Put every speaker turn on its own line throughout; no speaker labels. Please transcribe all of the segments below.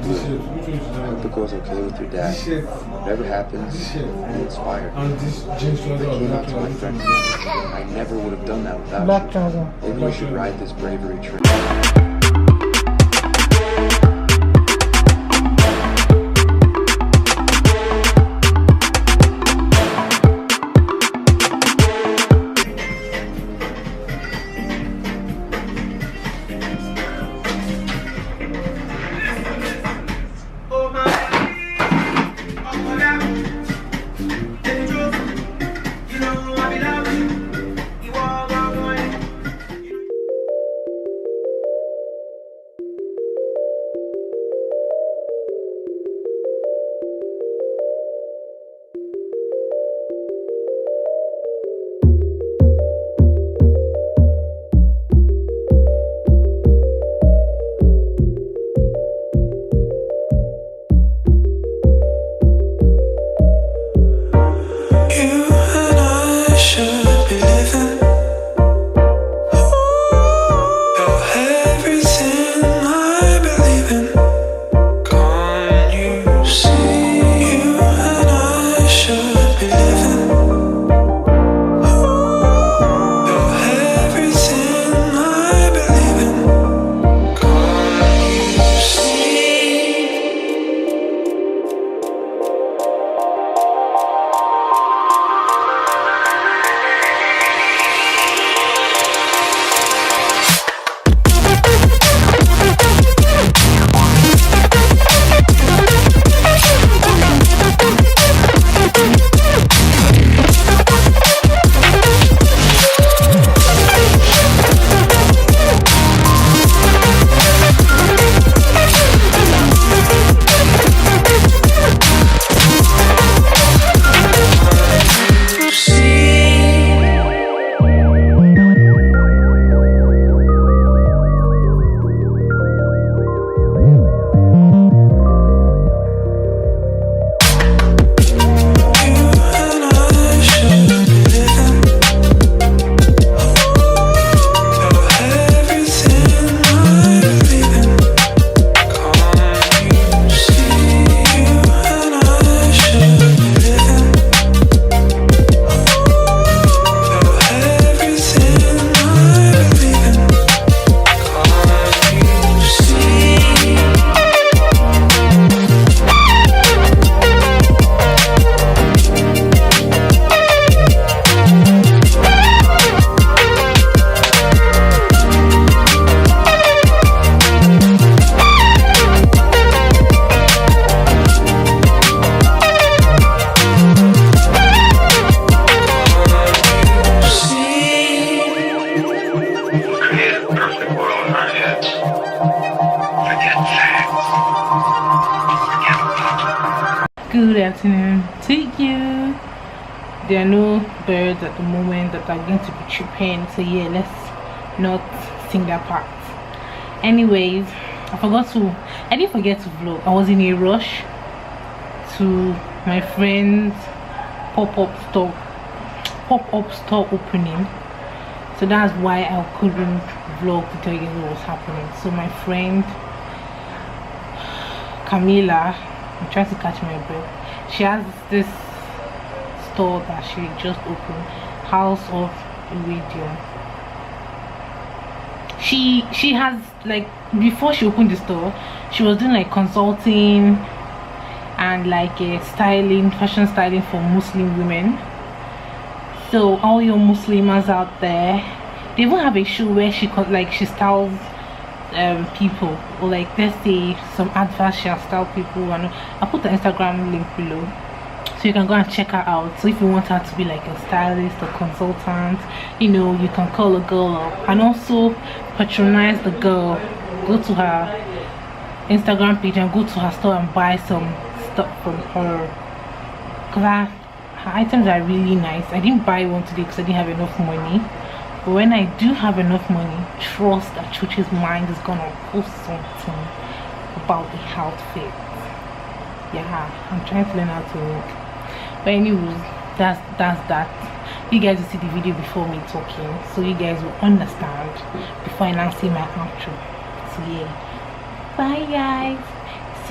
blue. I hope it goes okay with your dad. Whatever happens, be inspired. I came out to my friend. I never would have done that without you. Maybe we should ride this bravery train.
Good afternoon to you. There are no birds at the moment that are going to be chirping, so yeah, let's not sing that part. Anyways, I didn't forget to vlog. I was in a rush to my friend's pop-up store opening, so that's why I couldn't vlog to tell you what was happening. So my friend Camila, I'm trying to catch my breath, she has this store that she just opened, House of Iridium. She has, like, before she opened the store, she was doing like consulting and like fashion styling for Muslim women. So all your Muslims out there, they even have a show where she styles people, or like, let's say some adverts she'll style people, and I'll put the Instagram link below so you can go and check her out. So if you want her to be like a stylist or consultant, you know, you can call a girl up and also patronize the girl. Go to her Instagram page and go to her store and buy some stuff from her, because her items are really nice. I didn't buy one today because I didn't have enough money, but when I do have enough money, trust that Chuches' mind is gonna post something about the outfit. Yeah, I'm trying to learn how to make. But anyways, that's that. You guys will see the video before me talking, so you guys will understand before I now see my outro. So yeah, bye guys,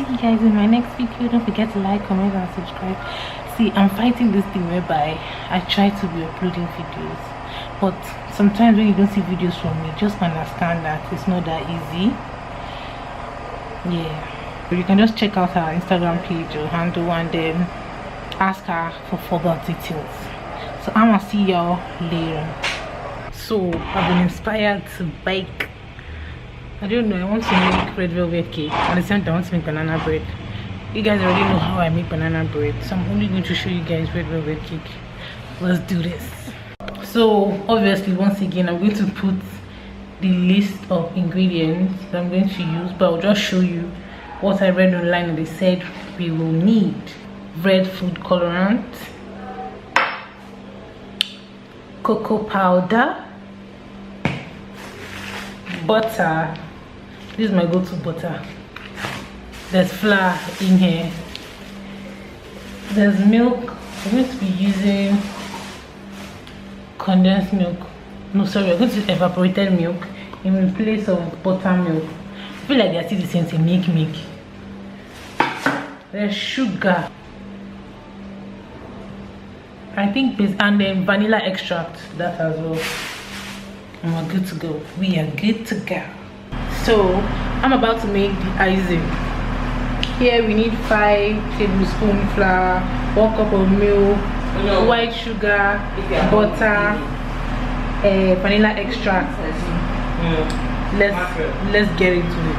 see you guys in my next video. Don't forget to like, comment and subscribe. See, I'm fighting this thing whereby I try to be uploading videos, but sometimes when you don't see videos from me, just understand that it's not that easy. Yeah, you can just check out her Instagram page or handle and then ask her for further details. So I'm gonna see y'all later. So I've been inspired to bake. I don't know, I want to make red velvet cake, and at the same time I want to make banana bread. You guys already know how I make banana bread, so I'm only going to show you guys red velvet cake. Let's do this. So obviously, once again, I'm going to put the list of ingredients that I'm going to use, but I'll just show you what I read online, and they said we will need red food colorant, cocoa powder, butter. This is my go-to butter. There's flour in here. There's milk. I'm going to be using condensed milk. No, sorry, I'm going to use evaporated milk in place of buttermilk. I feel like they're still the same thing. Milk. There's sugar. I think this, and then vanilla extract, that as well. And we're good to go. We are good to go. So I'm about to make the icing. Here we need 5 tablespoons flour, 1 cup of milk, white sugar, butter, vanilla extract. Let's get into it.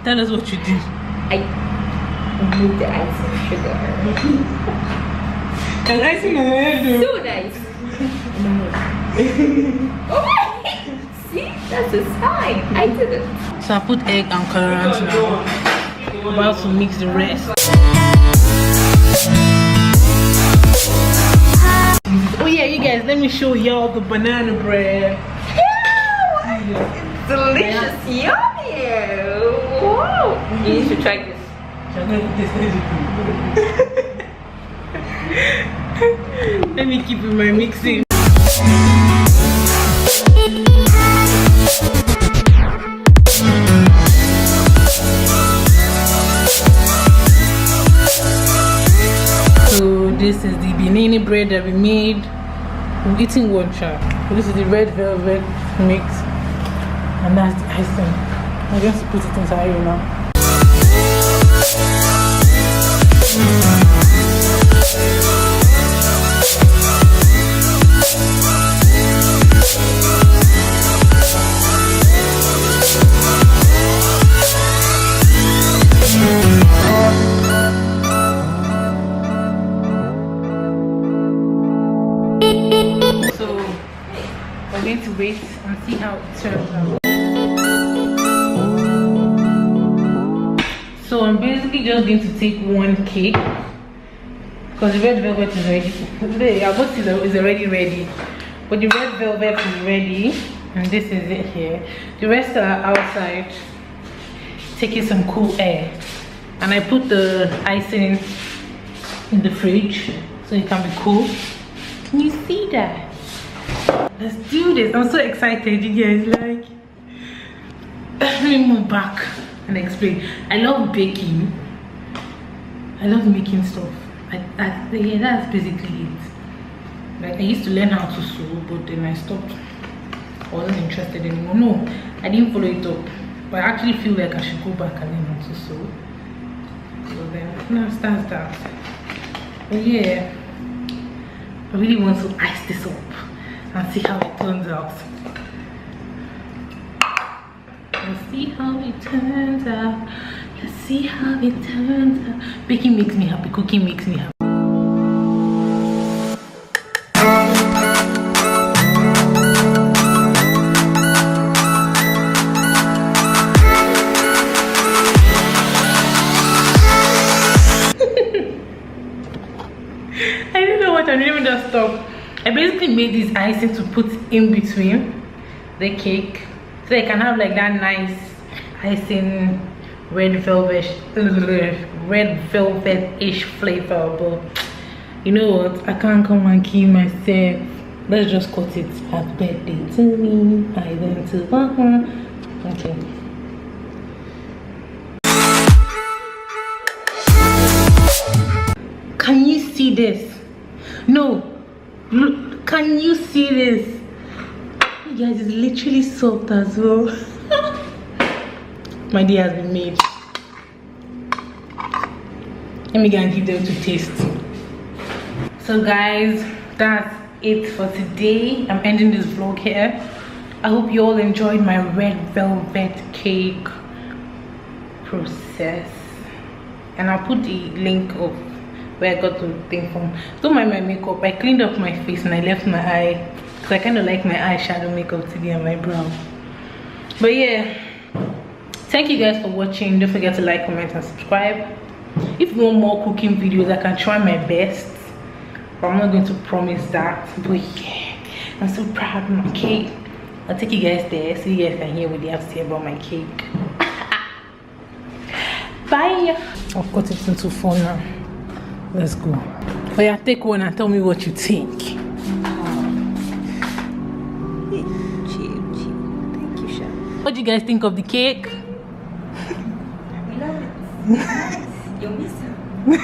Tell us what you did.
I moved the ice and sugar.
And icing on the
So nice. Oh, see, that's a sign. I did it.
So I put egg and colorant now. I'm about to mix the rest. Oh yeah, you guys, let me show y'all the banana bread.
It's delicious. Yummy. Wow. You need to try this.
Let me keep in my mixing. So this is the banana bread that we made. We're eating one shot. This is the red velvet mix, and that's the icing. I'm going to put it inside here now. So we're going to wait and see how it turns out. So I'm basically just going to take one cake because the red velvet is ready. Our box is already ready, but the red velvet is ready, and this is it here. The rest are outside taking some cool air, and I put the icing in the fridge so it can be cool. Can you see that? Let's do this. I'm so excited, you guys. Like, let me move back and explain. I love baking. I love making stuff. Yeah, that's basically it. Like, I used to learn how to sew, but then I stopped. I wasn't interested anymore. No, I didn't follow it up. But I actually feel like I should go back and learn how to sew. So then, that's that. But yeah, I really want to ice this up and see how it turns out. Let's see how it turns out. Let's see how it turns out. Baking makes me happy, cooking makes me happy. I don't know what I'm doing just stop. I basically made this icing to put in between the cake so I can have like that nice icing red velvet-ish flavor. But you know what, I can't come and kill myself. Let's just cut it. Happy birthday to me, I went to okay. Can you see this? No, look, can you see this? You guys, it's literally soft as well. My day has been made. Let me go and give them to taste. So guys, that's it for today. I'm ending this vlog here. I hope you all enjoyed my red velvet cake process, and I'll put the link of where I got the thing from. Don't mind my makeup. I cleaned up my face and I left my eye because I kind of like my eyeshadow makeup today and my brow. But yeah, thank you guys for watching. Don't forget to like, comment and subscribe. If you want more cooking videos, I can try my best, but I'm not going to promise that. But yeah, I'm so proud of my cake. I'll take you guys there so you guys can hear what they have to say about my cake. Bye. I've cut it into 4 now. Let's go. But yeah, take one and tell me what you think.
Cheap. Thank you, Chef.
What do you guys think of the cake?
We love it. You'll miss it.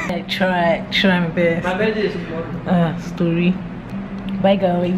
I try my best.
My birthday is tomorrow.
Story. Bye guys.